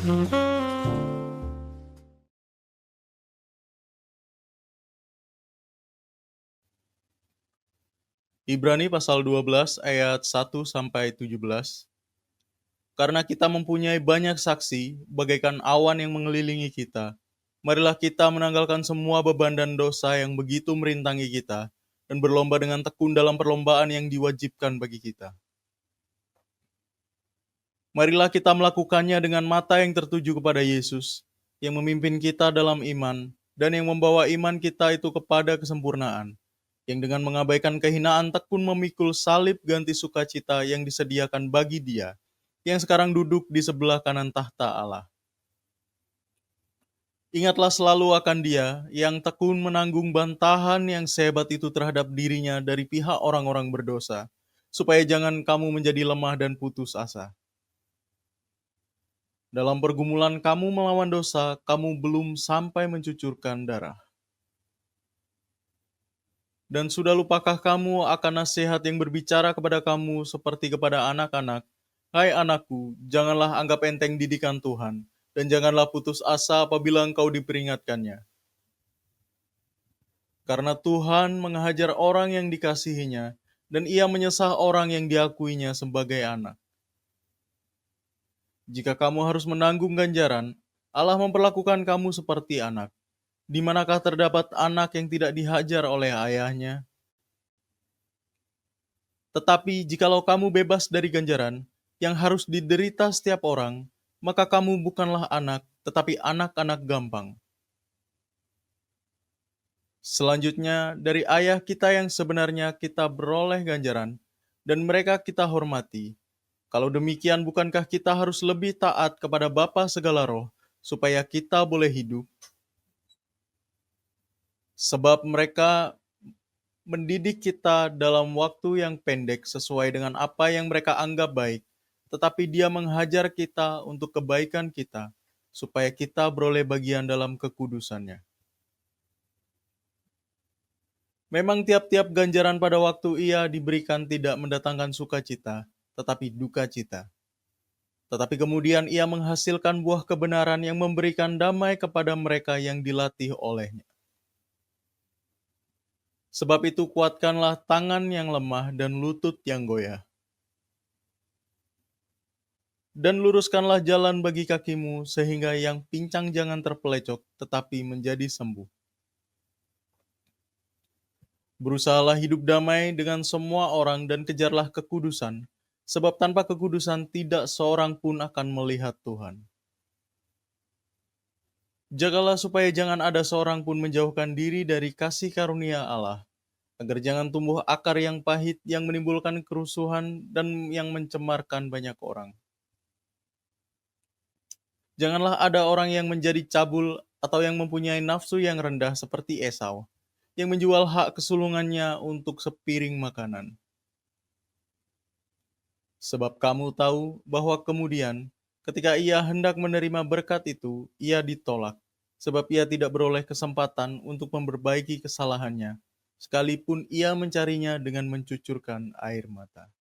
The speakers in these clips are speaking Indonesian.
Ibrani pasal 12 ayat 1-17. Karena kita mempunyai banyak saksi, bagaikan awan yang mengelilingi kita, marilah kita menanggalkan semua beban dan dosa yang begitu merintangi kita, dan berlomba dengan tekun dalam perlombaan yang diwajibkan bagi kita. Marilah kita melakukannya dengan mata yang tertuju kepada Yesus, yang memimpin kita dalam iman, dan yang membawa iman kita itu kepada kesempurnaan, yang dengan mengabaikan kehinaan tekun memikul salib ganti sukacita yang disediakan bagi Dia, yang sekarang duduk di sebelah kanan tahta Allah. Ingatlah selalu akan Dia yang tekun menanggung bantahan yang sehebat itu terhadap dirinya dari pihak orang-orang berdosa, supaya jangan kamu menjadi lemah dan putus asa. Dalam pergumulan kamu melawan dosa, kamu belum sampai mencucurkan darah. Dan sudah lupakah kamu akan nasihat yang berbicara kepada kamu seperti kepada anak-anak? Hai anakku, janganlah anggap enteng didikan Tuhan, dan janganlah putus asa apabila engkau diperingatkannya. Karena Tuhan menghajar orang yang dikasihinya, dan Ia menyesah orang yang diakuinya sebagai anak. Jika kamu harus menanggung ganjaran, Allah memperlakukan kamu seperti anak. Di manakah terdapat anak yang tidak dihajar oleh ayahnya? Tetapi jikalau kamu bebas dari ganjaran yang harus diderita setiap orang, maka kamu bukanlah anak, tetapi anak-anak gampang. Selanjutnya, dari ayah kita yang sebenarnya kita beroleh ganjaran, dan mereka kita hormati. Kalau demikian, bukankah kita harus lebih taat kepada Bapa segala roh, supaya kita boleh hidup? Sebab mereka mendidik kita dalam waktu yang pendek sesuai dengan apa yang mereka anggap baik, tetapi Dia menghajar kita untuk kebaikan kita, supaya kita beroleh bagian dalam kekudusannya. Memang tiap-tiap ganjaran pada waktu Ia diberikan tidak mendatangkan sukacita, tetapi duka cita. Tetapi kemudian Ia menghasilkan buah kebenaran yang memberikan damai kepada mereka yang dilatih olehnya. Sebab itu kuatkanlah tangan yang lemah dan lutut yang goyah. Dan luruskanlah jalan bagi kakimu, sehingga yang pincang jangan terpelecok, tetapi menjadi sembuh. Berusahalah hidup damai dengan semua orang dan kejarlah kekudusan, sebab tanpa kekudusan tidak seorang pun akan melihat Tuhan. Jagalah supaya jangan ada seorang pun menjauhkan diri dari kasih karunia Allah, agar jangan tumbuh akar yang pahit yang menimbulkan kerusuhan dan yang mencemarkan banyak orang. Janganlah ada orang yang menjadi cabul atau yang mempunyai nafsu yang rendah seperti Esau, yang menjual hak kesulungannya untuk sepiring makanan. Sebab kamu tahu bahwa kemudian, ketika ia hendak menerima berkat itu, ia ditolak, sebab ia tidak beroleh kesempatan untuk memperbaiki kesalahannya, sekalipun ia mencarinya dengan mencucurkan air mata.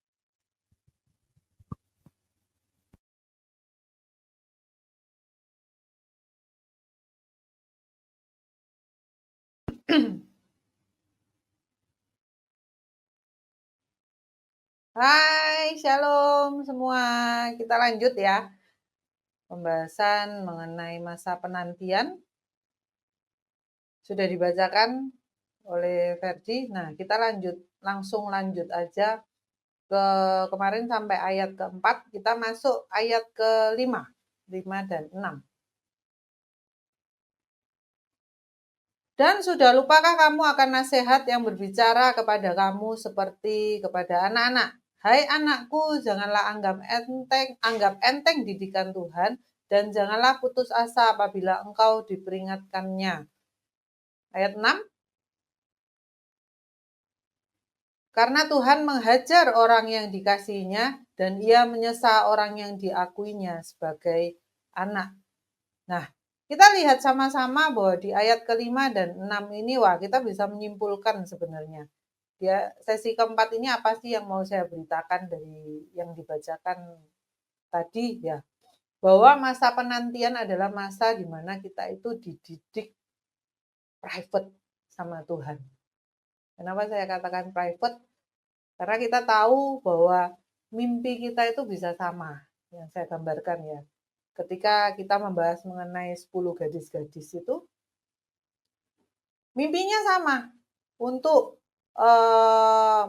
Hai, shalom semua. Kita lanjut ya. Pembahasan mengenai masa penantian sudah dibacakan oleh Ferdi. Nah, kita langsung lanjut aja ke kemarin sampai ayat keempat. Kita masuk ayat kelima, 5 dan 6. Dan sudah lupakah kamu akan nasihat yang berbicara kepada kamu seperti kepada anak-anak? Hai anakku, janganlah anggap enteng didikan Tuhan, dan janganlah putus asa apabila engkau diperingatkannya. Ayat 6. Karena Tuhan menghajar orang yang dikasihinya, dan Ia menyesal orang yang diakuinya sebagai anak. Nah, kita lihat sama-sama bahwa di ayat kelima dan 6 ini, kita bisa menyimpulkan sebenarnya. Sesi keempat ini apa sih yang mau saya beritakan dari yang dibacakan tadi ya. bahwa masa penantian adalah masa di mana kita itu dididik private sama Tuhan. Kenapa saya katakan private? Karena kita tahu bahwa mimpi kita itu bisa sama, yang saya gambarkan ya. Ketika kita membahas mengenai 10 gadis-gadis itu, mimpinya sama untuk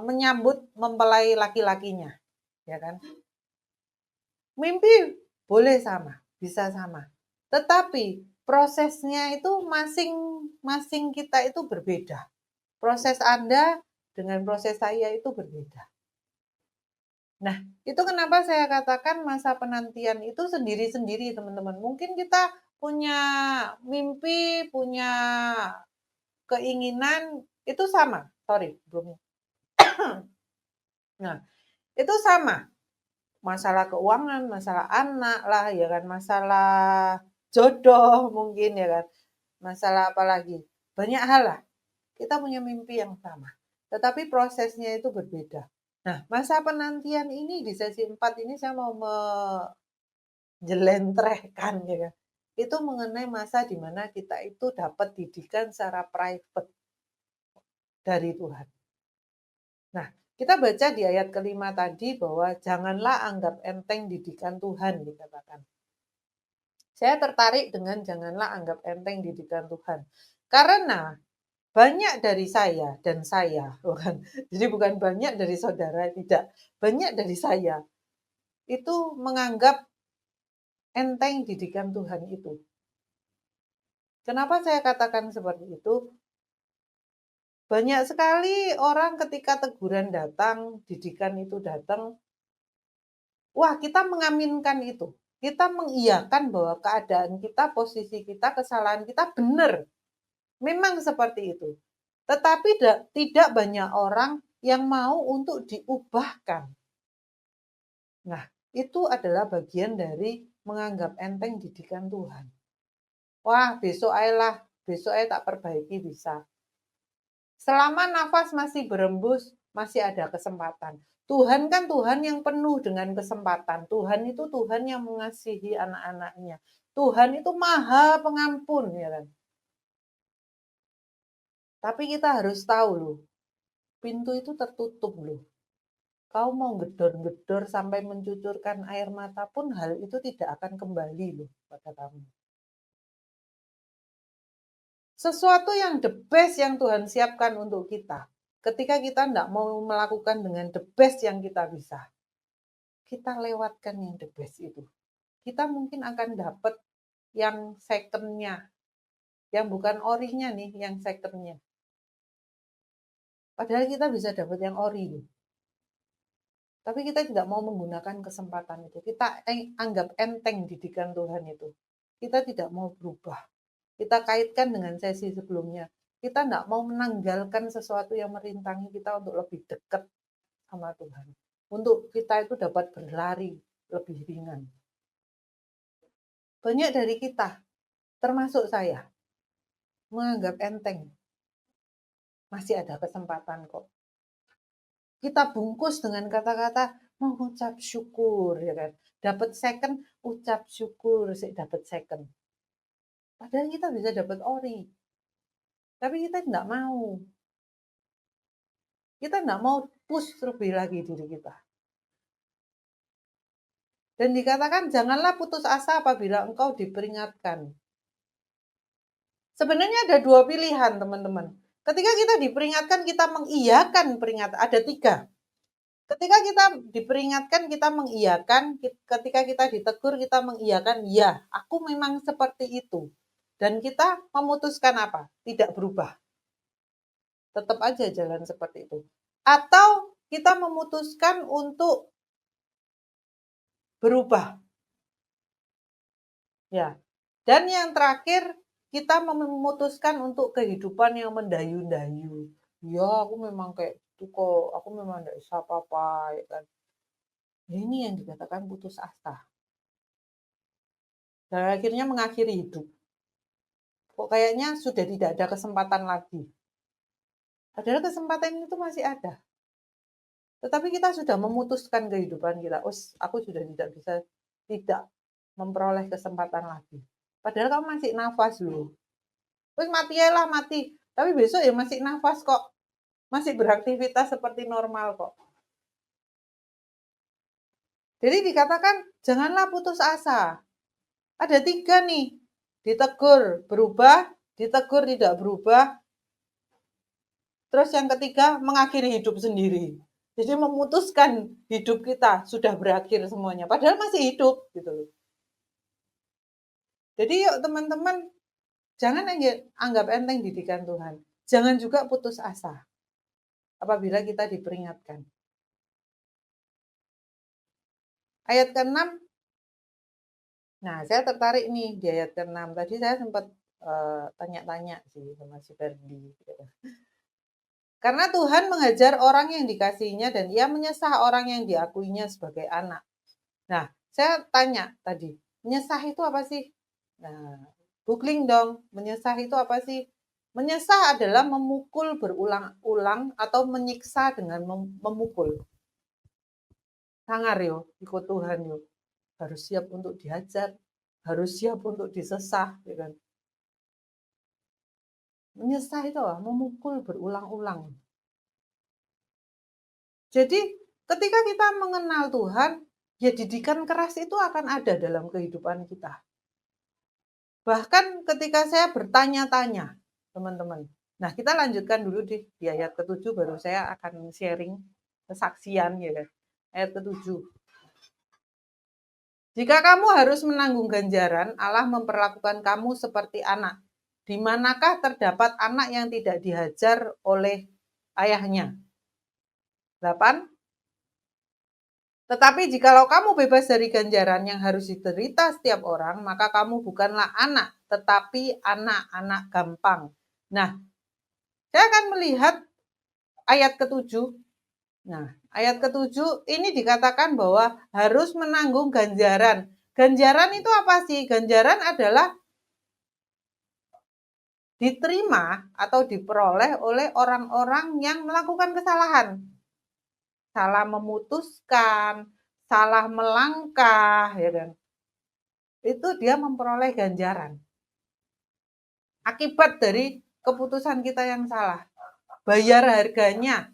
menyambut mempelai laki-lakinya, ya kan? Mimpi boleh sama, bisa sama. Tetapi prosesnya itu masing-masing kita itu berbeda. Proses Anda dengan proses saya itu berbeda. Nah, itu kenapa saya katakan masa penantian itu sendiri-sendiri, teman-teman. Mungkin kita punya mimpi, punya keinginan, itu sama. Sorry, belum. Nah, itu sama. Masalah keuangan, masalah anak lah, ya kan, masalah jodoh mungkin, ya kan, masalah apa lagi, banyak hal lah. Kita punya mimpi yang sama, tetapi prosesnya itu berbeda. Nah, masa penantian ini di sesi 4 ini saya mau menjelentrehkan, ya kan, itu mengenai masa di mana kita itu dapat didikan secara private dari Tuhan. Nah, kita baca di ayat kelima tadi bahwa janganlah anggap enteng didikan Tuhan, dikatakan. Saya tertarik dengan janganlah anggap enteng didikan Tuhan. Karena banyak dari saya dan saya, bukan, jadi bukan banyak dari saudara, tidak. Banyak dari saya itu menganggap enteng didikan Tuhan itu. Kenapa saya katakan seperti itu? Banyak sekali orang ketika teguran datang, didikan itu datang, wah, kita mengaminkan itu. Kita mengiyakan bahwa keadaan kita, posisi kita, kesalahan kita benar. Memang seperti itu. Tetapi tidak banyak orang yang mau untuk diubahkan. Nah, itu adalah bagian dari menganggap enteng didikan Tuhan. Wah, besok aja tak perbaiki bisa. Selama nafas masih berembus, masih ada kesempatan. Tuhan kan Tuhan yang penuh dengan kesempatan. Tuhan itu Tuhan yang mengasihi anak-anaknya. Tuhan itu maha pengampun, ya kan. Tapi kita harus tahu loh, pintu itu tertutup loh. Kau mau gedor-gedor sampai mencucurkan air mata pun hal itu tidak akan kembali loh pada kamu. Sesuatu yang the best yang Tuhan siapkan untuk kita. Ketika kita tidak mau melakukan dengan the best yang kita bisa, kita lewatkan yang the best itu. Kita mungkin akan dapat yang second-nya, yang bukan orinya nih, yang second-nya. Padahal kita bisa dapat yang ori loh. Tapi kita tidak mau menggunakan kesempatan itu. Kita anggap enteng didikan Tuhan itu. Kita tidak mau berubah. Kita kaitkan dengan sesi sebelumnya. Kita tidak mau menanggalkan sesuatu yang merintangi kita untuk lebih dekat sama Tuhan. Untuk kita itu dapat berlari lebih ringan. Banyak dari kita, termasuk saya, menganggap enteng. Masih ada kesempatan kok. Kita bungkus dengan kata-kata mengucap syukur, ya kan. Dapat second, ucap syukur, dapat second. Padahal kita bisa dapat ori. Tapi kita tidak mau. Kita tidak mau push lebih lagi diri kita. Dan dikatakan janganlah putus asa apabila engkau diperingatkan. Sebenarnya ada dua pilihan, teman-teman. Ketika kita diperingatkan, kita mengiyakan peringatan. Ada tiga. Ketika kita diperingatkan, kita mengiyakan. Ketika kita ditegur, kita mengiyakan. Ya, aku memang seperti itu. Dan kita memutuskan apa? Tidak berubah. Tetap aja jalan seperti itu. Atau kita memutuskan untuk berubah. Ya. Dan yang terakhir, kita memutuskan untuk kehidupan yang mendayu-dayu. Ya, aku memang kayak itu kok. Aku memang tidak bisa apa-apa, ya kan. Ini yang dikatakan putus asa. Dan akhirnya mengakhiri hidup. Kok kayaknya sudah tidak ada kesempatan lagi. Padahal kesempatan itu masih ada. Tetapi kita sudah memutuskan kehidupan kita. Oh, aku sudah tidak bisa, tidak memperoleh kesempatan lagi. Padahal kamu masih nafas loh. Terus mati lah mati. Tapi besok ya masih nafas kok. Masih beraktivitas seperti normal kok. Jadi dikatakan janganlah putus asa. Ada 3 nih. Ditegur berubah, ditegur tidak berubah. Terus yang ketiga mengakhiri hidup sendiri. Jadi memutuskan hidup kita sudah berakhir semuanya. Padahal masih hidup gitu loh. Jadi yuk teman-teman, jangan anggap enteng didikan Tuhan. Jangan juga putus asa apabila kita diperingatkan. Ayat ke-6, nah saya tertarik nih di ayat ke-6. Tadi saya sempat tanya-tanya sih sama si Ferdi. Karena Tuhan mengajar orang yang dikasihinya dan ia menyesah orang yang diakuinya sebagai anak. Nah, saya tanya tadi, menyesah itu apa sih? Nah, googling dong, menyesah itu apa sih? Menyesah adalah memukul berulang-ulang atau menyiksa dengan memukul. Sangar yo, ikut Tuhan yo. Harus siap untuk dihajar, harus siap untuk disesah, ya kan? Menyesah itu memukul berulang-ulang. Jadi ketika kita mengenal Tuhan, ya didikan keras itu akan ada dalam kehidupan kita. Bahkan ketika saya bertanya-tanya, teman-teman. Nah, kita lanjutkan dulu di ayat ke-7, baru saya akan sharing kesaksian ya kan. Ayat ke-7. Jika kamu harus menanggung ganjaran, Allah memperlakukan kamu seperti anak. Di manakah terdapat anak yang tidak dihajar oleh ayahnya? 8. Tetapi jikalau kamu bebas dari ganjaran yang harus diderita setiap orang, maka kamu bukanlah anak, tetapi anak-anak gampang. Nah, saya akan melihat ayat ke-7. Nah, ayat ke-7 ini dikatakan bahwa harus menanggung ganjaran. Ganjaran itu apa sih? Ganjaran adalah diterima atau diperoleh oleh orang-orang yang melakukan kesalahan. Salah memutuskan, salah melangkah, ya kan? Itu dia memperoleh ganjaran. Akibat dari keputusan kita yang salah. Bayar harganya.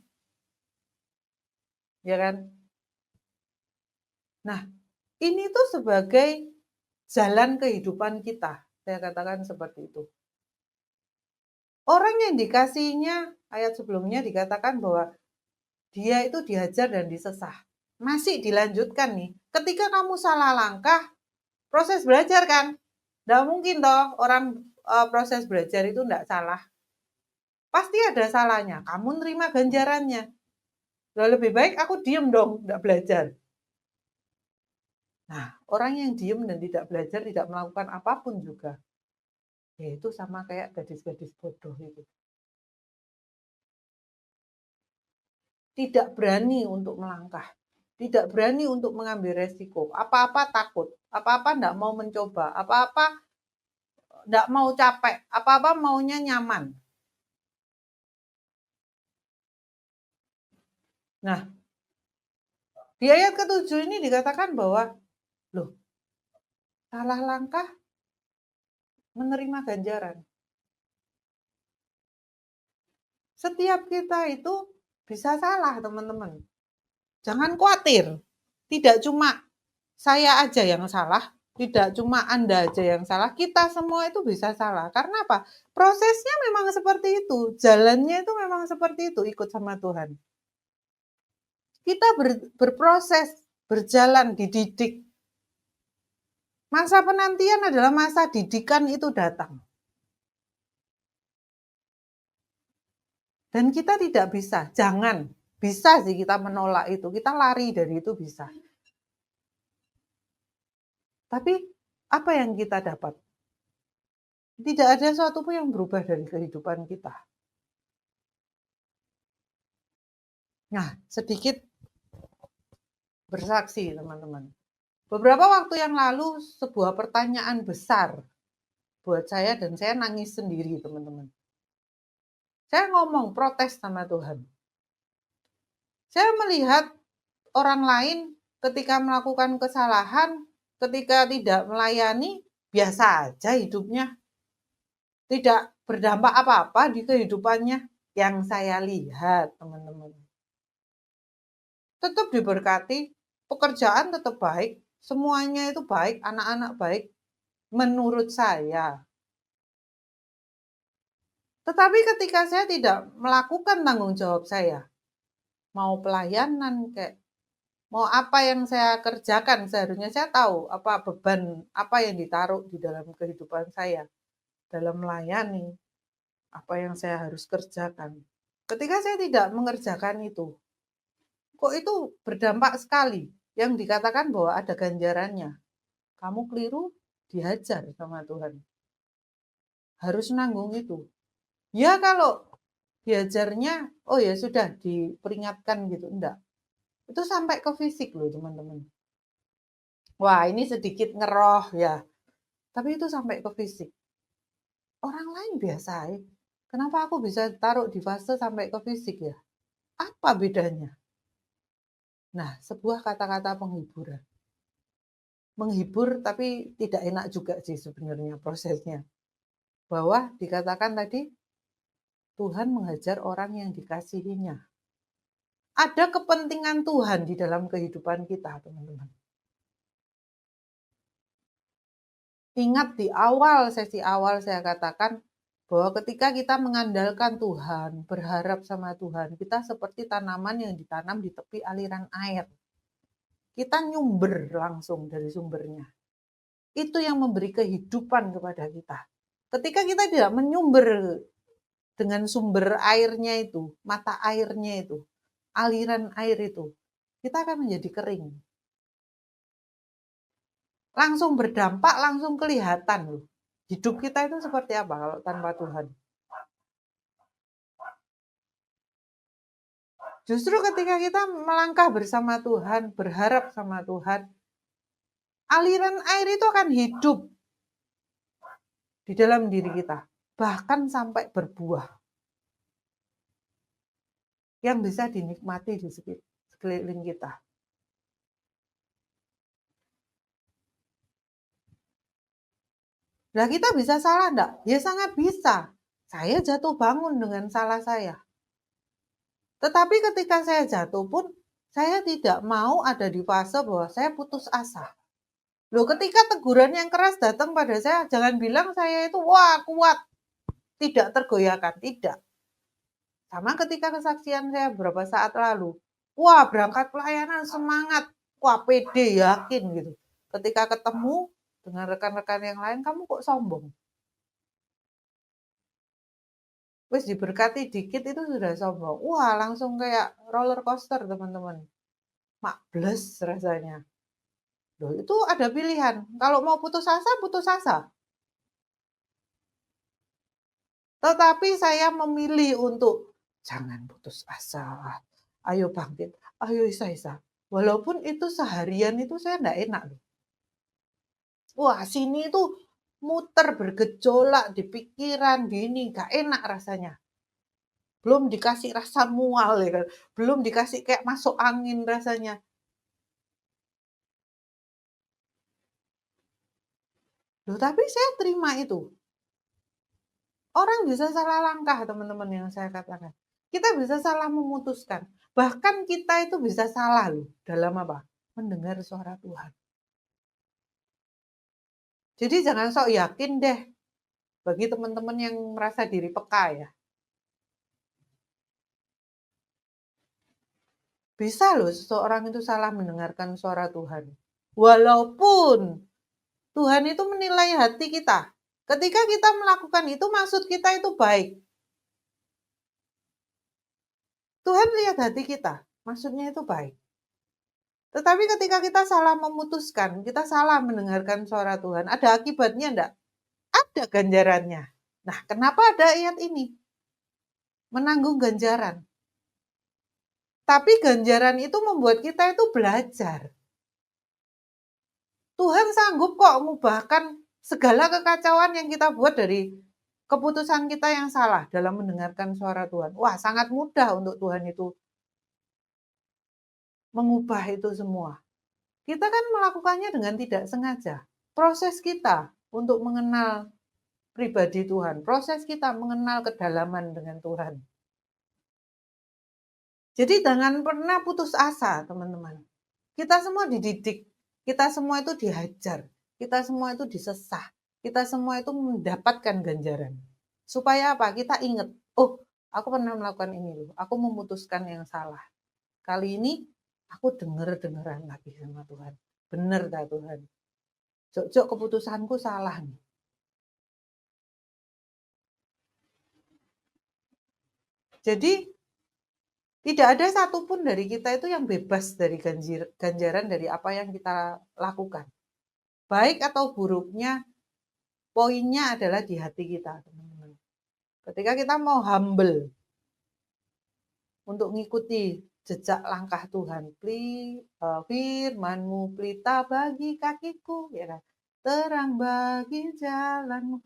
Ya kan? Nah, ini tuh sebagai jalan kehidupan kita. Saya katakan seperti itu. Orang yang dikasihinya, ayat sebelumnya dikatakan bahwa dia itu dihajar dan disesah. Masih dilanjutkan nih. Ketika kamu salah langkah, proses belajar kan? Nggak mungkin toh orang proses belajar itu nggak salah. Pasti ada salahnya. Kamu nerima ganjarannya. Lalu lebih baik aku diem dong, nggak belajar. Nah, orang yang diem dan tidak belajar, tidak melakukan apapun juga. Ya itu sama kayak gadis-gadis bodoh itu. Tidak berani untuk melangkah. Tidak berani untuk mengambil resiko. Apa-apa takut. Apa-apa enggak mau mencoba. Apa-apa enggak mau capek. Apa-apa maunya nyaman. Nah, di ayat ke-7 ini dikatakan bahwa, loh, salah langkah menerima ganjaran. Setiap kita itu bisa salah, teman-teman. Jangan khawatir. Tidak cuma saya aja yang salah, tidak cuma Anda aja yang salah, kita semua itu bisa salah. Karena apa? Prosesnya memang seperti itu, jalannya itu memang seperti itu, ikut sama Tuhan. Kita berproses, berjalan, dididik. Masa penantian adalah masa didikan itu datang. Dan kita tidak bisa, jangan. Bisa sih kita menolak itu, kita lari dari itu bisa. Tapi apa yang kita dapat? Tidak ada sesuatu pun yang berubah dari kehidupan kita. Nah, sedikit bersaksi teman-teman. Beberapa waktu yang lalu sebuah pertanyaan besar buat saya dan saya nangis sendiri teman-teman. Saya ngomong protes sama Tuhan. Saya melihat orang lain ketika melakukan kesalahan, ketika tidak melayani, biasa aja hidupnya. Tidak berdampak apa-apa di kehidupannya. Yang saya lihat, teman-teman. Tetap diberkati, pekerjaan tetap baik, semuanya itu baik, anak-anak baik, menurut saya. Tetapi ketika saya tidak melakukan tanggung jawab saya, mau pelayanan kayak mau apa yang saya kerjakan, seharusnya saya tahu apa beban apa yang ditaruh di dalam kehidupan saya dalam melayani, apa yang saya harus kerjakan. Ketika saya tidak mengerjakan itu, kok itu berdampak sekali. Yang dikatakan bahwa ada ganjarannya. Kamu keliru, dihajar sama Tuhan. Harus nanggung itu. Ya kalau diajarnya, oh ya sudah diperingatkan gitu. Enggak. Itu sampai ke fisik loh teman-teman. Wah ini sedikit ngeroh ya. Tapi itu sampai ke fisik. Orang lain biasa ya. Kenapa aku bisa taruh di fase sampai ke fisik ya? Apa bedanya? Nah, sebuah kata-kata penghiburan. Menghibur tapi tidak enak juga sih sebenarnya prosesnya. Bahwa dikatakan tadi Tuhan menghajar orang yang dikasihinya. Ada kepentingan Tuhan di dalam kehidupan kita, teman-teman. Ingat di awal, sesi awal saya katakan bahwa ketika kita mengandalkan Tuhan, berharap sama Tuhan, kita seperti tanaman yang ditanam di tepi aliran air. Kita nyumber langsung dari sumbernya. Itu yang memberi kehidupan kepada kita. Ketika kita tidak menyumber dengan sumber airnya itu, mata airnya itu, aliran air itu, kita akan menjadi kering. Langsung berdampak, langsung kelihatan loh. Hidup kita itu seperti apa kalau tanpa Tuhan? Justru ketika kita melangkah bersama Tuhan, berharap sama Tuhan, aliran air itu akan hidup di dalam diri kita. Bahkan sampai berbuah. Yang bisa dinikmati di sekeliling kita. Nah kita bisa salah enggak? Ya sangat bisa. Saya jatuh bangun dengan salah saya. Tetapi ketika saya jatuh pun, saya tidak mau ada di fase bahwa saya putus asa. Loh ketika teguran yang keras datang pada saya, jangan bilang saya itu wah kuat, tidak tergoyahkan, tidak. Sama ketika kesaksian saya beberapa saat lalu, wah berangkat pelayanan semangat, wah pede, yakin gitu. Ketika ketemu dengan rekan-rekan yang lain, kamu kok sombong? Wis diberkati dikit itu sudah sombong. Wah langsung kayak roller coaster teman-teman. Makbles rasanya. Loh, itu ada pilihan. Kalau mau putus asa, putus asa. Tetapi saya memilih untuk jangan putus asa. Ayo bangkit. Ayo Isa-Isa. Walaupun itu seharian itu saya enggak enak loh. Wah sini itu muter bergejolak di pikiran gini. Enggak enak rasanya. Belum dikasih rasa mual ya kan. Belum dikasih kayak masuk angin rasanya. Loh tapi saya terima itu. Orang bisa salah langkah teman-teman yang saya katakan. Kita bisa salah memutuskan. Bahkan kita itu bisa salah loh dalam apa? Mendengar suara Tuhan. Jadi jangan sok yakin deh bagi teman-teman yang merasa diri peka ya. Bisa loh seseorang itu salah mendengarkan suara Tuhan. Walaupun Tuhan itu menilai hati kita. Ketika kita melakukan itu, maksud kita itu baik. Tuhan lihat hati kita, maksudnya itu baik. Tetapi ketika kita salah memutuskan, kita salah mendengarkan suara Tuhan, ada akibatnya enggak? Ada ganjarannya. Nah, kenapa ada ayat ini? Menanggung ganjaran. Tapi ganjaran itu membuat kita itu belajar. Tuhan sanggup kok mengubahkan segala kekacauan yang kita buat dari keputusan kita yang salah dalam mendengarkan suara Tuhan. Wah, sangat mudah untuk Tuhan itu mengubah itu semua. Kita kan melakukannya dengan tidak sengaja. Proses kita untuk mengenal pribadi Tuhan, proses kita mengenal kedalaman dengan Tuhan. Jadi jangan pernah putus asa, teman-teman. Kita semua dididik, kita semua itu dihajar, kita semua itu disesah, kita semua itu mendapatkan ganjaran. Supaya apa? Kita ingat, oh, aku pernah melakukan ini loh, aku memutuskan yang salah. Kali ini aku denger-dengeran lagi sama Tuhan. Bener tak Tuhan? Jok-jok keputusanku salah nih. Jadi tidak ada satupun dari kita itu yang bebas dari ganjaran dari apa yang kita lakukan. Baik atau buruknya, poinnya adalah di hati kita, teman-teman. Ketika kita mau humble untuk mengikuti jejak langkah Tuhan, firman-Mu pelita bagi kakiku, ya kan? Terang bagi jalanmu.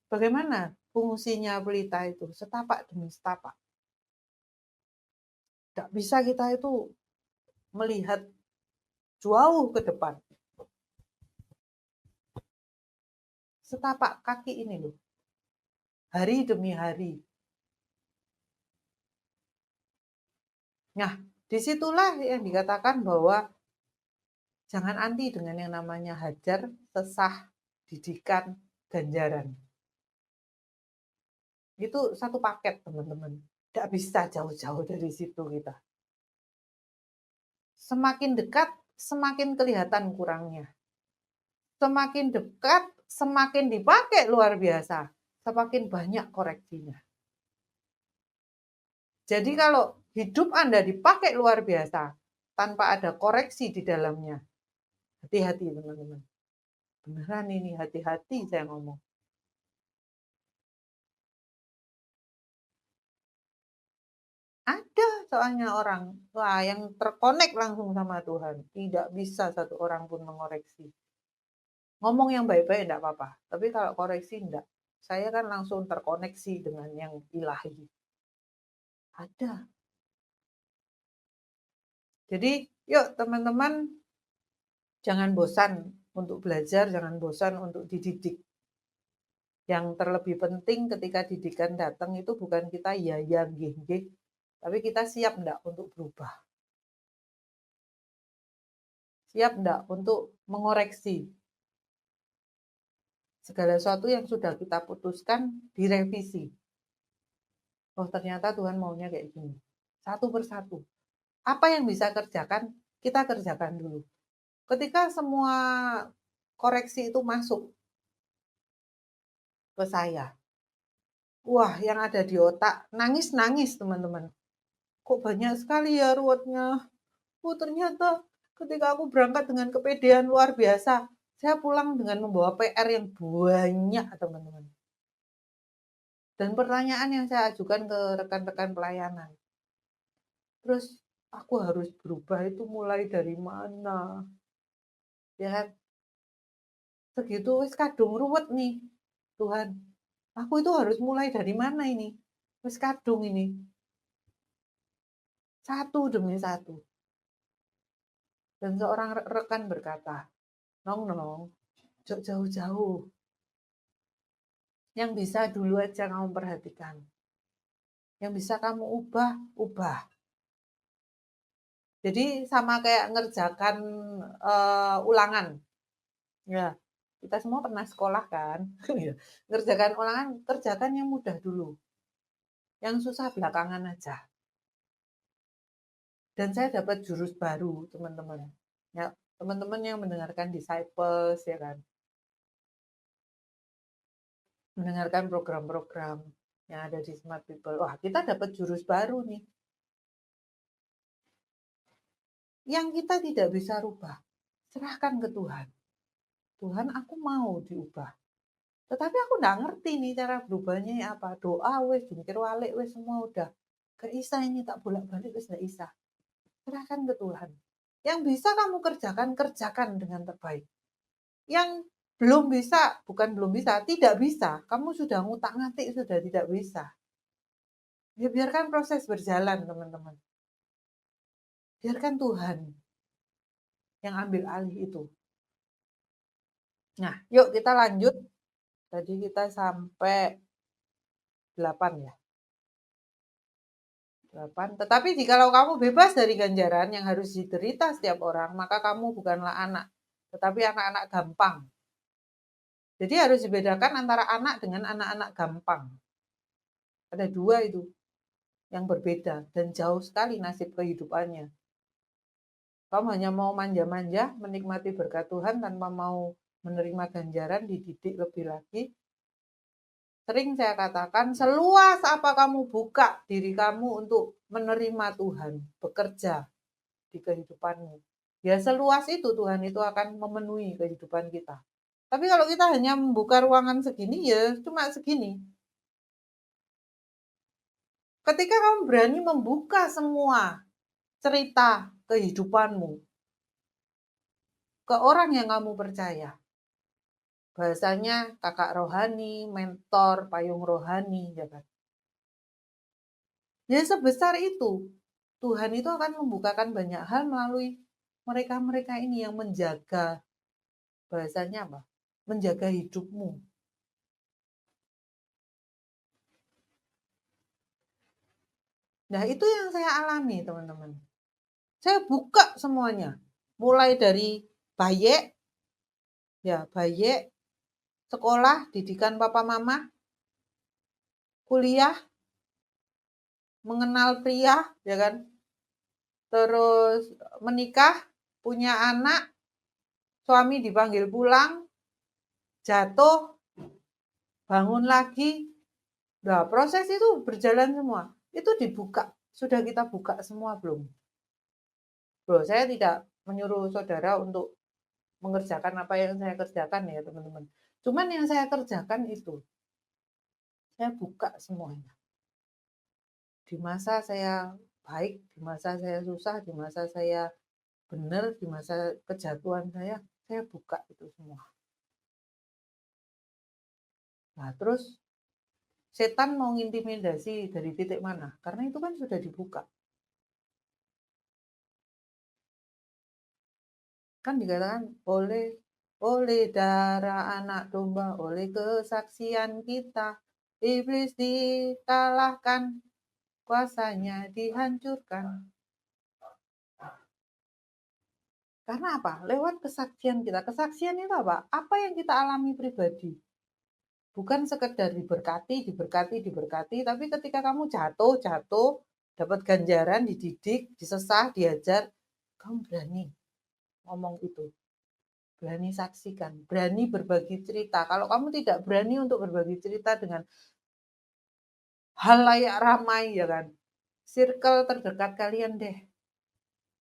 Bagaimana fungsinya pelita itu? Setapak demi setapak. Tidak bisa kita itu melihat jauh ke depan. Setapak kaki ini loh, hari demi hari. Nah, disitulah yang dikatakan bahwa jangan anti dengan yang namanya hajar, sesah, didikan, ganjaran. Itu satu paket, teman-teman. Tidak bisa jauh-jauh dari situ kita. Semakin dekat, semakin kelihatan kurangnya. Semakin dekat, semakin dipakai luar biasa. Semakin banyak koreksinya. Jadi kalau hidup Anda dipakai luar biasa, tanpa ada koreksi di dalamnya, hati-hati teman-teman. Beneran ini, hati-hati saya ngomong. Ada soalnya orang, wah yang terkonek langsung sama Tuhan. Tidak bisa satu orang pun mengoreksi. Ngomong yang baik-baik enggak apa-apa, tapi kalau koreksi enggak. Saya kan langsung terkoneksi dengan yang ilahi. Ada. Jadi yuk teman-teman, jangan bosan untuk belajar, jangan bosan untuk dididik. Yang terlebih penting ketika didikan datang itu bukan kita ya nggih, tapi kita siap enggak untuk berubah. Siap enggak untuk mengoreksi segala sesuatu yang sudah kita putuskan direvisi. Oh ternyata Tuhan maunya kayak gini. Satu persatu. Apa yang bisa kerjakan, kita kerjakan dulu. Ketika semua koreksi itu masuk ke saya, wah yang ada di otak, nangis-nangis teman-teman. Kok banyak sekali ya ruwetnya. Oh ternyata ketika aku berangkat dengan kepedean luar biasa, saya pulang dengan membawa PR yang banyak teman-teman. Dan pertanyaan yang saya ajukan ke rekan-rekan pelayanan. Terus aku harus berubah itu mulai dari mana? Ya kan? Segitu wis kadung ruwet nih. Tuhan, aku itu harus mulai dari mana ini? Wis kadung ini. Satu demi satu. Dan seorang rekan berkata, Nong, jauh-jauh. Yang bisa dulu aja kamu perhatikan. Yang bisa kamu ubah, ubah. Jadi sama kayak ngerjakan ulangan. Ya, kita semua pernah sekolah kan. Ngerjakan ulangan, kerjakan yang mudah dulu. Yang susah belakangan aja. Dan saya dapat jurus baru, teman-teman. Ya, teman-teman yang mendengarkan Disciples, ya kan. Mendengarkan program-program yang ada di Smart People. Wah, kita dapat jurus baru nih. Yang kita tidak bisa rubah, serahkan ke Tuhan. Tuhan, aku mau diubah. Tetapi aku nggak ngerti nih cara berubahnya apa. Doa wes, jungkir walik wes semua udah. Gak bisa ini tak bolak-balik wes nggak bisa. Serahkan ke Tuhan. Yang bisa kamu kerjakan, kerjakan dengan terbaik. Yang belum bisa, bukan belum bisa, tidak bisa. Kamu sudah ngutak-ngatik, sudah tidak bisa. Ya biarkan proses berjalan, teman-teman. Biarkan Tuhan. yang ambil alih itu. Nah, yuk kita lanjut. Tadi kita sampai 8 ya. 8. Tetapi jikalau kamu bebas dari ganjaran yang harus diderita setiap orang, maka kamu bukanlah anak, tetapi anak-anak gampang. Jadi harus dibedakan antara anak dengan anak-anak gampang. Ada dua itu yang berbeda dan jauh sekali nasib kehidupannya. Kamu hanya mau manja-manja, menikmati berkat Tuhan tanpa mau menerima ganjaran, dididik lebih lagi. Sering saya katakan, seluas apa kamu buka diri kamu untuk menerima Tuhan, bekerja di kehidupanmu. Ya seluas itu Tuhan itu akan memenuhi kehidupan kita. Tapi kalau kita hanya membuka ruangan segini, ya cuma segini. Ketika kamu berani membuka semua cerita kehidupanmu ke orang yang kamu percaya, bahasanya kakak rohani, mentor, payung rohani, ya kan? Ya sebesar itu, Tuhan itu akan membukakan banyak hal melalui mereka-mereka ini yang menjaga, bahasanya apa? Menjaga hidupmu. Nah itu yang saya alami teman-teman. Saya buka semuanya. Mulai dari bayek, ya bayek, sekolah, didikan papa mama, kuliah, mengenal pria, ya kan? Terus menikah, punya anak, suami dipanggil pulang, jatuh, bangun lagi. Nah, proses itu berjalan semua. Itu dibuka. Sudah kita buka semua belum? Loh, saya tidak menyuruh saudara untuk mengerjakan apa yang saya kerjakan ya, teman-teman. Cuman yang saya kerjakan itu, saya buka semuanya. Di masa saya baik, di masa saya susah, di masa saya benar, di masa kejatuhan saya buka itu semua. Nah, terus setan mau ngintimidasi dari titik mana? Karena itu kan sudah dibuka. Kan dikatakan oleh darah anak domba, oleh kesaksian kita, iblis dikalahkan, kuasanya dihancurkan. Karena apa? Lewat kesaksian kita. Kesaksian itu apa? Apa yang kita alami pribadi. Bukan sekedar diberkati, tapi ketika kamu jatuh, dapat ganjaran, dididik, disesah, diajar, kamu berani ngomong itu. Berani saksikan, berani berbagi cerita. Kalau kamu tidak berani untuk berbagi cerita dengan halayak ramai, ya kan? Circle terdekat kalian deh.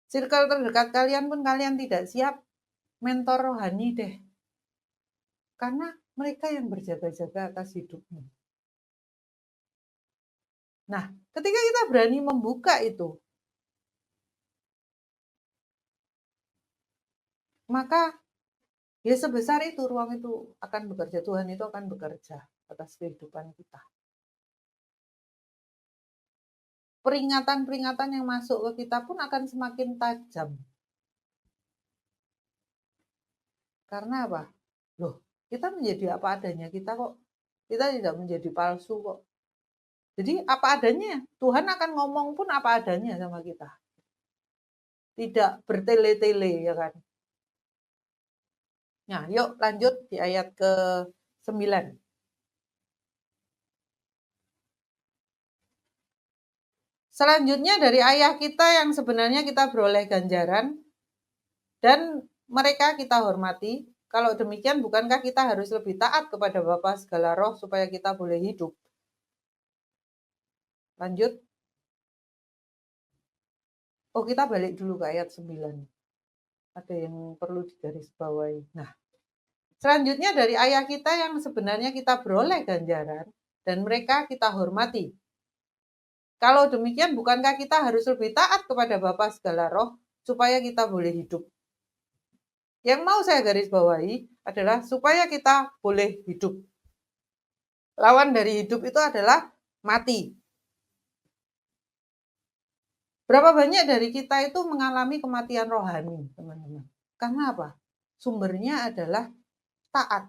Circle terdekat kalian pun kalian tidak siap, mentor rohani deh. Karena mereka yang berjaga-jaga atas hidupmu. Nah, ketika kita berani membuka itu, maka ya sebesar itu ruang itu akan bekerja. Tuhan itu akan bekerja atas kehidupan kita. Peringatan-peringatan yang masuk ke kita pun akan semakin tajam. Karena apa? Loh, kita menjadi apa adanya. Kita tidak menjadi palsu kok. Jadi apa adanya. Tuhan akan ngomong pun apa adanya sama kita. Tidak bertele-tele, ya kan? Nah, yuk lanjut di ayat ke-9. Selanjutnya dari ayah kita yang sebenarnya kita beroleh ganjaran dan mereka kita hormati. Kalau demikian bukankah kita harus lebih taat kepada Bapa segala roh supaya kita boleh hidup? Lanjut. Oh, kita balik dulu ke ayat 9. Ada yang perlu digarisbawahi. Nah, selanjutnya dari ayah kita yang sebenarnya kita beroleh ganjaran dan mereka kita hormati. Kalau demikian bukankah kita harus lebih taat kepada Bapa segala roh supaya kita boleh hidup? Yang mau saya garis bawahi adalah supaya kita boleh hidup. Lawan dari hidup itu adalah mati. Berapa banyak dari kita itu mengalami kematian rohani, teman-teman? Karena apa? Sumbernya adalah taat.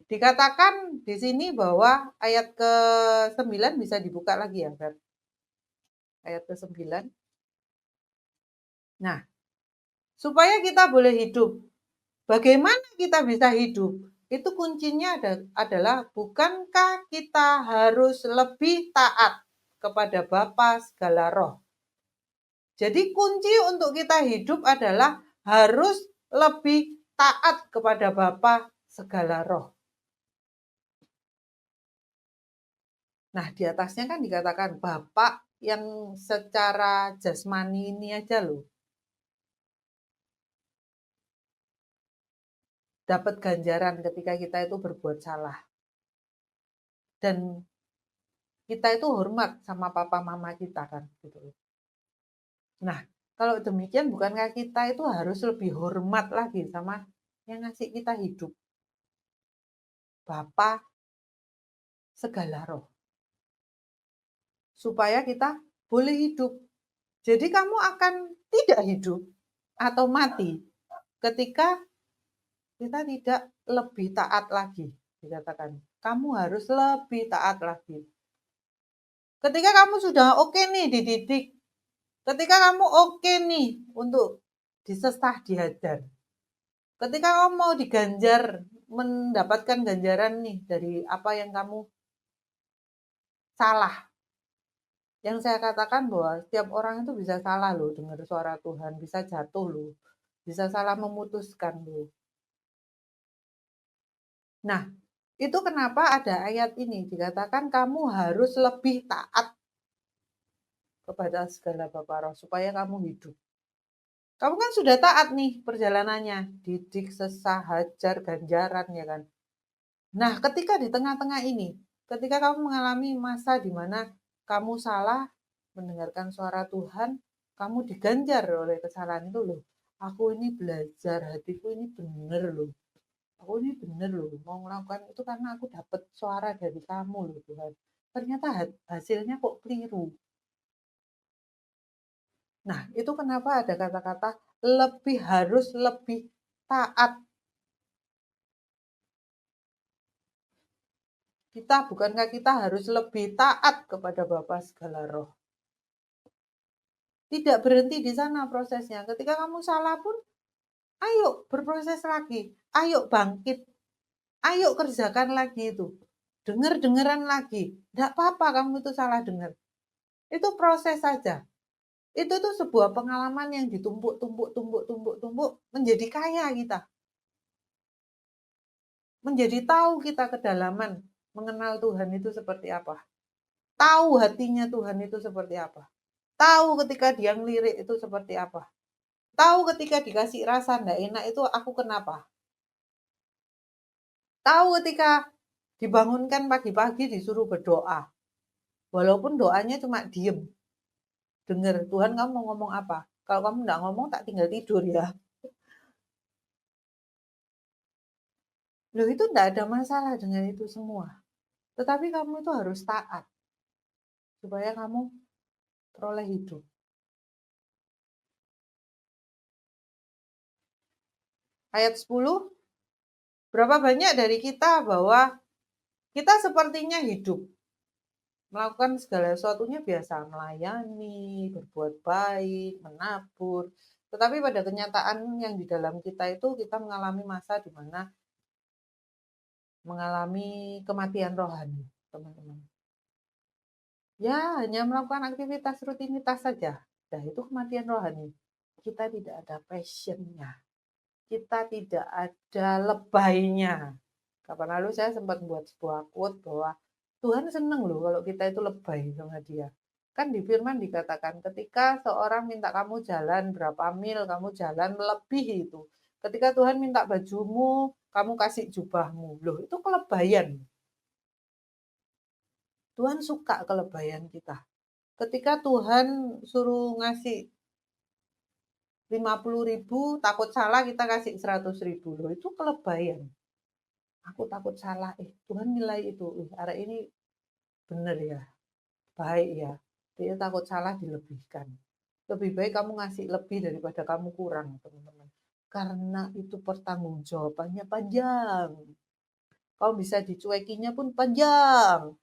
Dikatakan di sini bahwa ayat ke-9 bisa dibuka lagi ya, Fer? Ayat ke-9. Nah, supaya kita boleh hidup. Bagaimana kita bisa hidup? Itu kuncinya adalah bukankah kita harus lebih taat kepada Bapa segala roh. Jadi kunci untuk kita hidup adalah harus lebih taat kepada Bapa segala roh. Nah, di atasnya kan dikatakan Bapak yang secara jasmani ini aja loh. Dapat ganjaran ketika kita itu berbuat salah. Dan kita itu hormat sama papa mama kita kan gitu. Nah, kalau demikian bukankah kita itu harus lebih hormat lagi sama yang ngasih kita hidup? Bapa segala roh. Supaya kita boleh hidup. Jadi kamu akan tidak hidup atau mati ketika kita tidak lebih taat lagi, dikatakan. Kamu harus lebih taat lagi. Ketika kamu sudah oke nih dididik, ketika kamu oke nih untuk disesah dihajar, ketika kamu mau diganjar, mendapatkan ganjaran nih dari apa yang kamu salah. Yang saya katakan bahwa setiap orang itu bisa salah loh dengar suara Tuhan, bisa jatuh loh, bisa salah memutuskan loh. Nah, itu kenapa ada ayat ini dikatakan kamu harus lebih taat kepada segala Bapa roh supaya kamu hidup. Kamu kan sudah taat nih perjalanannya, didik, sesah, hajar, ganjaran ya kan. Nah, ketika di tengah-tengah ini, ketika kamu mengalami masa di mana kamu salah mendengarkan suara Tuhan, kamu diganjar oleh kesalahan itu loh. Aku ini belajar, hatiku ini bener loh. Aku ini bener loh, mau melakukan itu karena aku dapat suara dari kamu loh Tuhan. Ternyata hasilnya kok keliru. Nah, itu kenapa ada kata-kata lebih harus lebih taat. Bukankah kita harus lebih taat kepada Bapa segala roh? Tidak berhenti di sana prosesnya. Ketika kamu salah pun, ayo berproses lagi. Ayo bangkit. Ayo kerjakan lagi itu. Dengar-dengaran lagi. Tidak apa-apa kamu itu salah dengar. Itu proses saja. Itu tuh sebuah pengalaman yang ditumpuk menjadi kaya kita. Menjadi tahu kita kedalaman mengenal Tuhan itu seperti apa. Tahu hatinya Tuhan itu seperti apa. Tahu ketika dia ngelirik itu seperti apa. Tahu ketika dikasih rasa ndak enak itu aku kenapa. Tahu ketika dibangunkan pagi-pagi disuruh berdoa. Walaupun doanya cuma diem. Dengar, Tuhan kamu mau ngomong apa? Kalau kamu nggak ngomong tak tinggal tidur ya. Loh itu nggak ada masalah dengan itu semua. Tetapi kamu itu harus taat. Supaya kamu peroleh hidup. Ayat 10, berapa banyak dari kita bahwa kita sepertinya hidup. Melakukan segala sesuatunya biasa, melayani, berbuat baik, menabur. Tetapi pada kenyataan yang di dalam kita itu kita mengalami masa di mana mengalami kematian rohani, teman-teman. Ya, hanya melakukan aktivitas rutinitas saja. Nah, itu kematian rohani. Kita tidak ada passionnya. Kita tidak ada lebaynya. Kapan lalu saya sempat buat sebuah quote bahwa Tuhan seneng loh kalau kita itu lebay sama dia. Kan di firman dikatakan ketika seorang minta kamu jalan berapa mil, kamu jalan melebihi itu. Ketika Tuhan minta bajumu, kamu kasih jubahmu. Loh, itu kelebayan. Tuhan suka kelebayan kita. Ketika Tuhan suruh ngasih 50.000, takut salah kita kasih 100.000. Loh, itu kelebayan. Aku takut salah. Tuhan nilai itu. Hari ini benar ya, baik ya. Dia takut salah dilebihkan. Lebih baik kamu ngasih lebih daripada kamu kurang, teman-teman. Karena itu pertanggungjawabannya panjang. Kamu bisa dicuekinya pun panjang.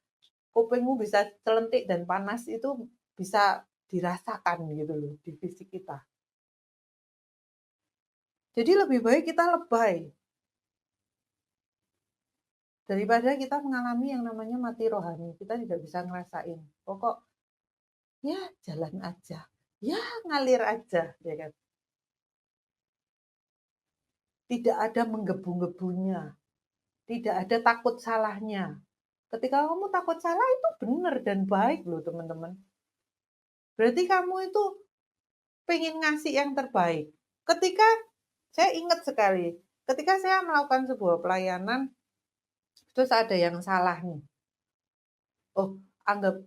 Kupingmu bisa celentik dan panas itu bisa dirasakan gitu loh di fisik kita. Jadi lebih baik kita lebay daripada kita mengalami yang namanya mati rohani. Kita tidak bisa ngerasain. Pokok ya jalan aja. Ya ngalir aja, ya kan. Tidak ada menggebu-gebunya. Tidak ada takut salahnya. Ketika kamu takut salah itu benar dan baik loh teman-teman. Berarti kamu itu pengen ngasih yang terbaik. Ketika saya ingat sekali, ketika saya melakukan sebuah pelayanan, terus ada yang salah nih. Oh, anggap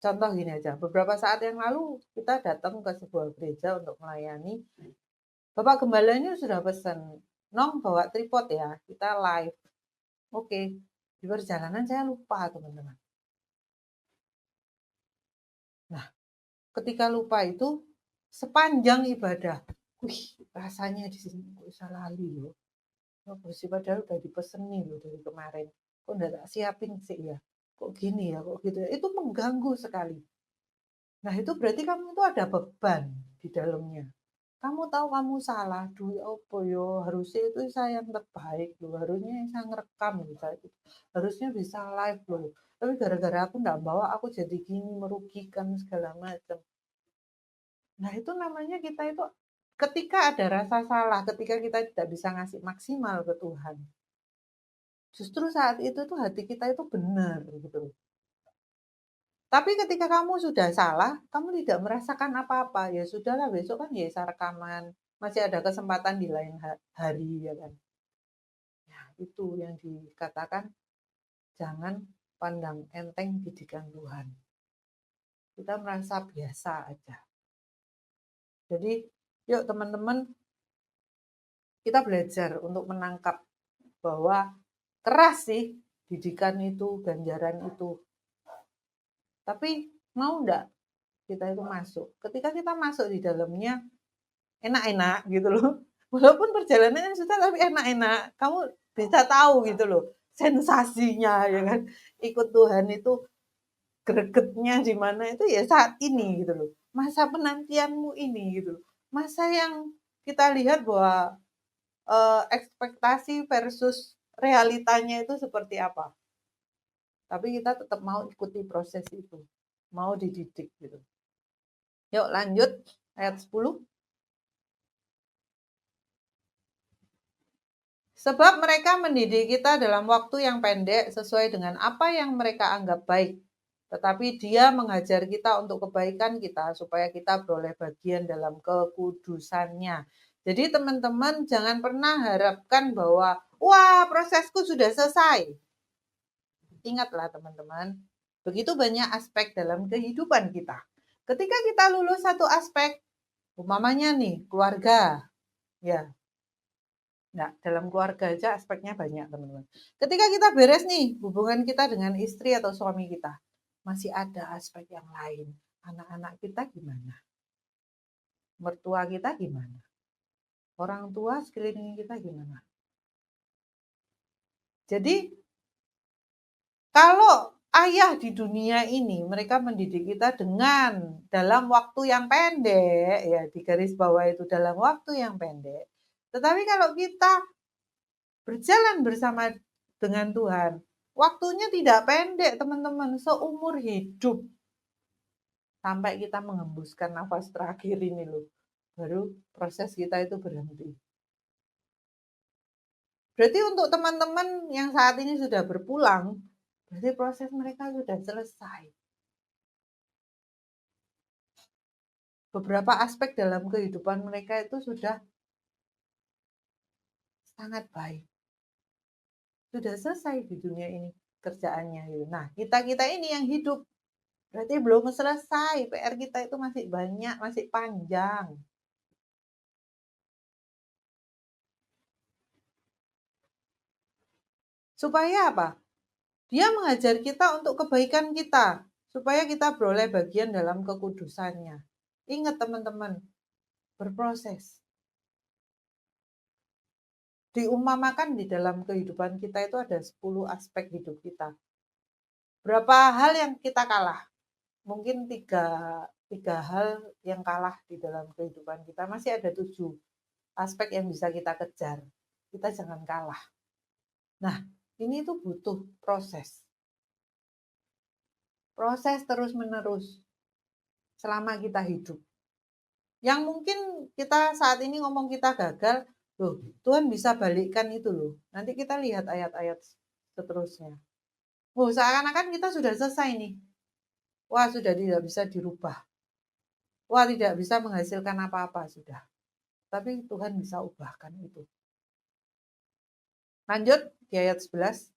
contoh gini aja. Beberapa saat yang lalu kita datang ke sebuah gereja untuk melayani. Bapak gembalanya sudah pesan, Nong bawa tripod ya, kita live. Oke, di perjalanan saya lupa teman-teman. Nah, ketika lupa itu sepanjang ibadah, wih rasanya di sini kok bisa lali loh. Oh, bersih padahal udah dipeseni loh dari kemarin. Kok enggak tak siapin sih ya? Kok gini ya? Kok gitu ya? Itu mengganggu sekali. Nah, itu berarti kamu itu ada beban di dalamnya. Kamu tahu kamu salah, duh ya apa yo, harusnya itu saya yang terbaik loh, harusnya saya ngerekam gitu. Harusnya bisa live loh. Tapi gara-gara aku enggak bawa, aku jadi gini, merugikan segala macam. Nah, itu namanya kita itu ketika ada rasa salah, ketika kita tidak bisa ngasih maksimal ke Tuhan. Justru saat itu tuh hati kita itu benar gitu. Tapi ketika kamu sudah salah, kamu tidak merasakan apa-apa. Ya sudahlah, besok kan ya bisa rekaman. Masih ada kesempatan di lain hari ya kan. Nah, itu yang dikatakan jangan pandang enteng didikan Tuhan. Kita merasa biasa aja. Jadi, yuk teman-teman, kita belajar untuk menangkap bahwa keras sih didikan itu, ganjaran itu. Tapi mau enggak kita itu masuk? Ketika kita masuk di dalamnya, enak-enak gitu loh. Walaupun perjalanannya susah tapi enak-enak. Kamu bisa tahu gitu loh sensasinya ya kan. Ikut Tuhan itu gregetnya di mana itu ya saat ini gitu loh. Masa penantianmu ini gitu loh. Masa yang kita lihat bahwa ekspektasi versus realitanya itu seperti apa. Tapi kita tetap mau ikuti proses itu. Mau dididik gitu. Yuk lanjut ayat 10. Sebab mereka mendidik kita dalam waktu yang pendek sesuai dengan apa yang mereka anggap baik. Tetapi dia mengajar kita untuk kebaikan kita supaya kita beroleh bagian dalam kekudusannya. Jadi teman-teman jangan pernah harapkan bahwa wah prosesku sudah selesai. Ingatlah teman-teman, begitu banyak aspek dalam kehidupan kita. Ketika kita lulus satu aspek, umpamanya nih keluarga, ya. Nah, dalam keluarga aja aspeknya banyak, teman-teman. Ketika kita beres nih, hubungan kita dengan istri atau suami kita, masih ada aspek yang lain. Anak-anak kita gimana? Mertua kita gimana? Orang tua sekeliling kita gimana? Jadi, kalau ayah di dunia ini, mereka mendidik kita dengan dalam waktu yang pendek, ya di garis bawah itu dalam waktu yang pendek. Tetapi kalau kita berjalan bersama dengan Tuhan, waktunya tidak pendek teman-teman, seumur hidup. Sampai kita menghembuskan nafas terakhir ini loh, baru proses kita itu berhenti. Berarti untuk teman-teman yang saat ini sudah berpulang, berarti proses mereka sudah selesai. Beberapa aspek dalam kehidupan mereka itu sudah sangat baik. Sudah selesai di dunia ini kerjaannya. Nah, kita-kita ini yang hidup berarti belum selesai. PR kita itu masih banyak, masih panjang. Supaya apa? Dia mengajar kita untuk kebaikan kita, supaya kita beroleh bagian dalam kekudusannya. Ingat teman-teman, berproses. Diumpamakan di dalam kehidupan kita itu ada 10 aspek hidup kita. Berapa hal yang kita kalah? Mungkin tiga hal yang kalah di dalam kehidupan kita. Masih ada 7 aspek yang bisa kita kejar. Kita jangan kalah. Nah, ini tuh butuh proses. Proses terus-menerus selama kita hidup. Yang mungkin kita saat ini ngomong kita gagal, loh Tuhan bisa balikkan itu loh. Nanti kita lihat ayat-ayat seterusnya. Oh, seakan-akan kita sudah selesai nih. Wah, sudah tidak bisa dirubah. Wah, tidak bisa menghasilkan apa-apa sudah. Tapi Tuhan bisa ubahkan itu. Lanjut di ayat 11.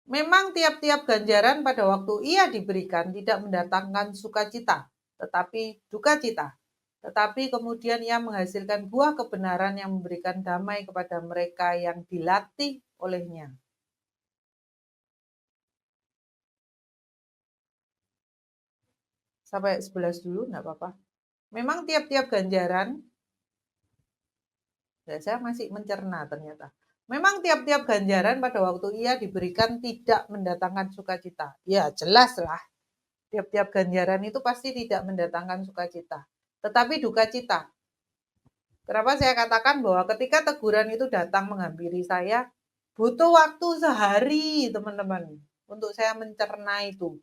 Memang tiap-tiap ganjaran pada waktu ia diberikan tidak mendatangkan sukacita, tetapi duka cita. Tetapi kemudian ia menghasilkan buah kebenaran yang memberikan damai kepada mereka yang dilatih olehnya. Sampai 11 dulu, enggak apa-apa. Memang tiap-tiap ganjaran, ya saya masih mencerna ternyata. Memang tiap-tiap ganjaran pada waktu ia diberikan tidak mendatangkan sukacita. Ya jelas lah, tiap-tiap ganjaran itu pasti tidak mendatangkan sukacita. Tetapi duka cita. Kenapa saya katakan bahwa ketika teguran itu datang menghampiri saya, butuh waktu sehari teman-teman untuk saya mencerna itu.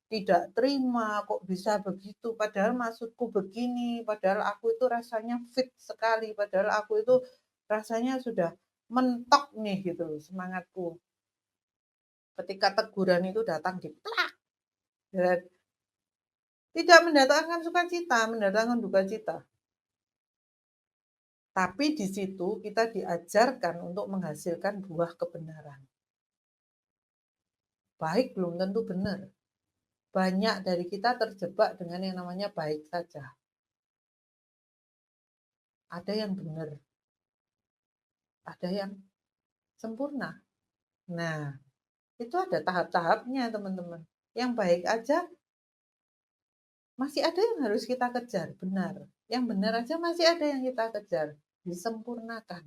Tidak terima kok bisa begitu, padahal maksudku begini, padahal aku itu rasanya fit sekali, padahal aku itu rasanya sudah mentok nih gitu semangatku. Ketika teguran itu datang di plak, dan tidak mendatangkan sukacita, mendatangkan duka cita. Tapi di situ kita diajarkan untuk menghasilkan buah kebenaran. Baik belum tentu benar. Banyak dari kita terjebak dengan yang namanya baik saja. Ada yang benar, ada yang sempurna. Nah, itu ada tahap-tahapnya teman-teman. Yang baik aja masih ada yang harus kita kejar, benar. Yang benar aja masih ada yang kita kejar, disempurnakan.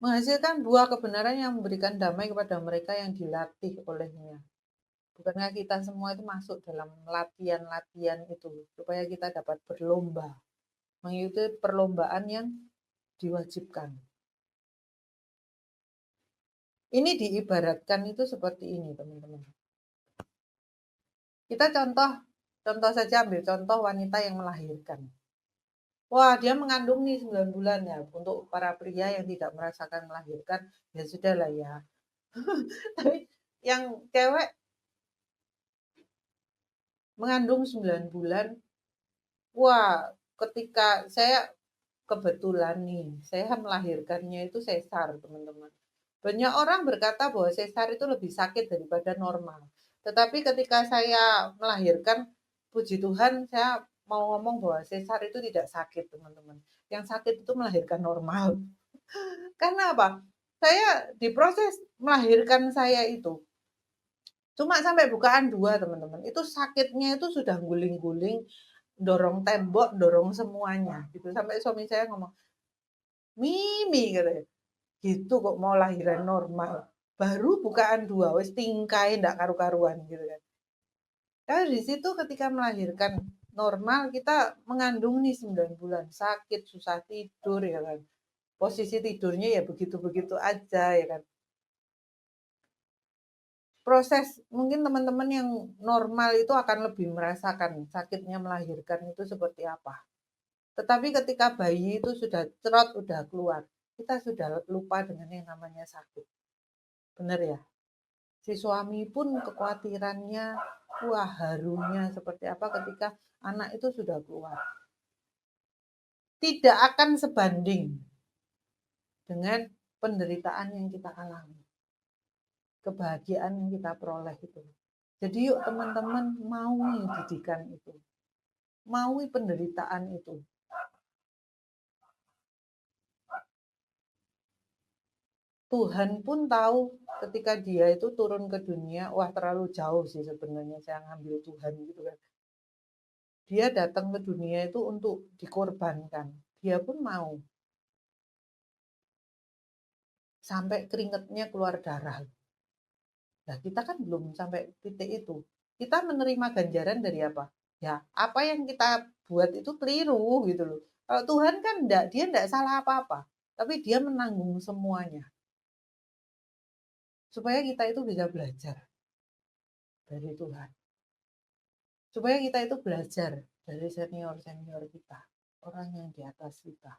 Menghasilkan buah kebenaran yang memberikan damai kepada mereka yang dilatih olehnya. Bukankah kita semua itu masuk dalam latihan-latihan itu supaya kita dapat berlomba, mengikuti perlombaan yang diwajibkan. Ini diibaratkan itu seperti ini, teman-teman. Kita contoh saja ambil contoh wanita yang melahirkan. Wah, dia mengandung nih 9 bulan ya. Untuk para pria yang tidak merasakan melahirkan, ya sudah lah ya. Tapi yang cewek mengandung 9 bulan, wah, ketika saya kebetulan nih, saya melahirkannya itu sesar, teman-teman. Banyak orang berkata bahwa sesar itu lebih sakit daripada normal. Tetapi ketika saya melahirkan, puji Tuhan, saya mau ngomong bahwa sesar itu tidak sakit, teman-teman. Yang sakit itu melahirkan normal. Karena apa? Saya diproses melahirkan saya itu cuma sampai bukaan 2, teman-teman. Itu sakitnya itu sudah guling-guling, dorong tembok, dorong semuanya gitu. Sampai suami saya ngomong, "Mimi," katanya, "gitu kok mau lahiran normal. Baru bukaan 2 wis tingkai ndak karu-karuan," gitu kan. Karena di situ ketika melahirkan normal, kita mengandung nih 9 bulan, sakit, susah tidur ya kan. Posisi tidurnya ya begitu-begitu aja ya kan. Proses mungkin teman-teman yang normal itu akan lebih merasakan sakitnya melahirkan itu seperti apa. Tetapi ketika bayi itu sudah cerot, udah keluar, kita sudah lupa dengan yang namanya sakit. Benar ya? Si suami pun kekhawatirannya, wah harunya seperti apa ketika anak itu sudah keluar. Tidak akan sebanding dengan penderitaan yang kita alami. Kebahagiaan yang kita peroleh itu. Jadi yuk teman-teman maui didikan itu. Maui penderitaan itu. Tuhan pun tahu ketika dia itu turun ke dunia, wah terlalu jauh sih sebenarnya saya ngambil Tuhan gitu kan. Dia datang ke dunia itu untuk dikorbankan. Dia pun mau. Sampai keringatnya keluar darah. Nah, kita kan belum sampai titik itu. Kita menerima ganjaran dari apa? Ya, apa yang kita buat itu keliru gitu loh. Kalau Tuhan kan enggak, dia enggak salah apa-apa. Tapi dia menanggung semuanya. Supaya kita itu bisa belajar dari Tuhan. Supaya kita itu belajar dari senior-senior kita. Orang yang di atas kita.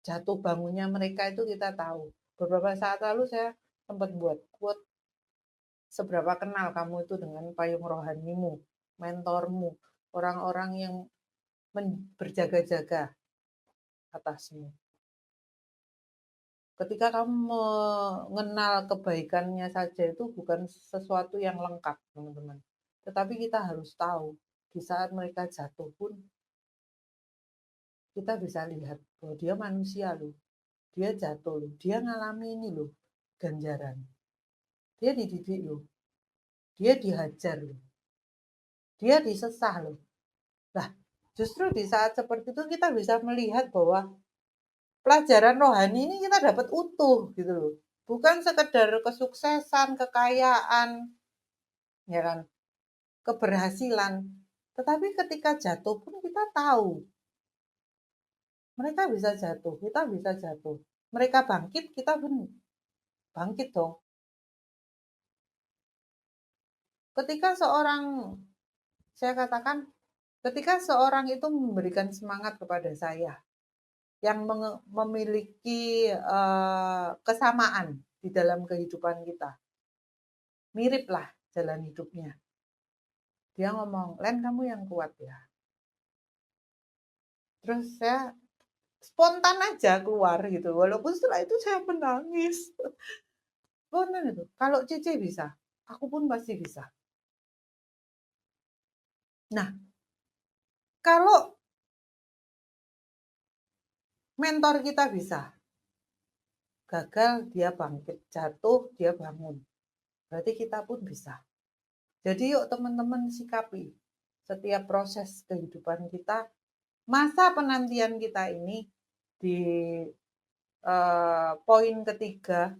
Jatuh bangunnya mereka itu kita tahu. Beberapa saat lalu saya sempat buat quote, seberapa kenal kamu itu dengan payung rohanimu, mentormu, orang-orang yang berjaga-jaga atasmu. Ketika kamu mengenal kebaikannya saja itu bukan sesuatu yang lengkap, teman-teman. Tetapi kita harus tahu, di saat mereka jatuh pun, kita bisa lihat bahwa dia manusia loh. Dia jatuh loh, dia ngalami ini loh, ganjaran. Dia dididik loh, dia dihajar loh, dia disesah loh. Nah, justru di saat seperti itu kita bisa melihat bahwa pelajaran rohani ini kita dapat utuh gitu loh. Bukan sekedar kesuksesan, kekayaan, ya kan, keberhasilan. Tetapi ketika jatuh pun kita tahu. Mereka bisa jatuh, kita bisa jatuh. Mereka bangkit, kita pun bangkit dong. Ketika seorang, saya katakan, ketika seorang itu memberikan semangat kepada saya, yang memiliki kesamaan di dalam kehidupan kita. Miriplah jalan hidupnya. Dia ngomong, Len kamu yang kuat ya. Terus saya spontan aja keluar gitu. Walaupun setelah itu saya menangis. Spontan itu. Kalau Cici bisa, aku pun pasti bisa. Nah, kalau mentor kita bisa, gagal dia bangkit, jatuh dia bangun. Berarti kita pun bisa. Jadi yuk teman-teman sikapi setiap proses kehidupan kita, masa penantian kita ini di poin ketiga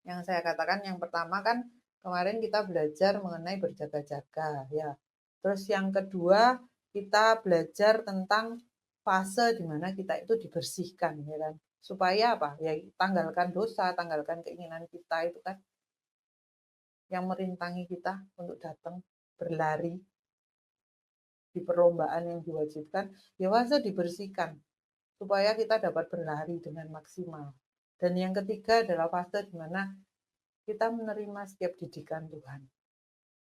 yang saya katakan, yang pertama kan kemarin kita belajar mengenai berjaga-jaga ya. Terus yang kedua kita belajar tentang fase di mana kita itu dibersihkan ya kan. Supaya apa? Ya tanggalkan dosa, tanggalkan keinginan kita itu kan yang merintangi kita untuk datang berlari di perlombaan yang diwajibkan, ya fase dibersihkan supaya kita dapat berlari dengan maksimal. Dan yang ketiga adalah fase di mana kita menerima setiap didikan Tuhan.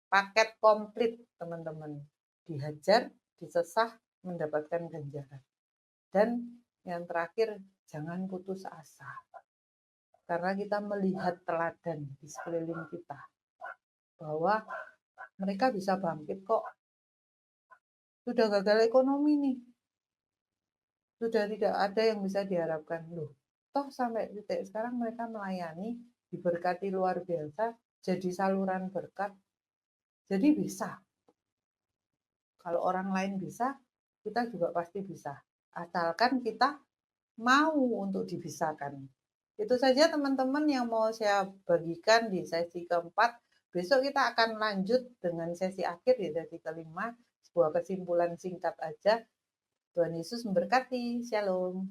Paket komplit, teman-teman. Dihajar, disesah, mendapatkan ganjaran. Dan yang terakhir, jangan putus asa. Karena kita melihat teladan di sekeliling kita. Bahwa mereka bisa bangkit kok. Sudah gagal ekonomi nih. Sudah tidak ada yang bisa diharapkan. Loh, toh sampai titik sekarang mereka melayani, diberkati luar biasa, jadi saluran berkat. Jadi bisa. Kalau orang lain bisa, kita juga pasti bisa. Asalkan kita mau untuk dibisakan. Itu saja teman-teman yang mau saya bagikan di sesi keempat. Besok kita akan lanjut dengan sesi akhir di sesi kelima. Sebuah kesimpulan singkat aja. Tuhan Yesus memberkati. Shalom.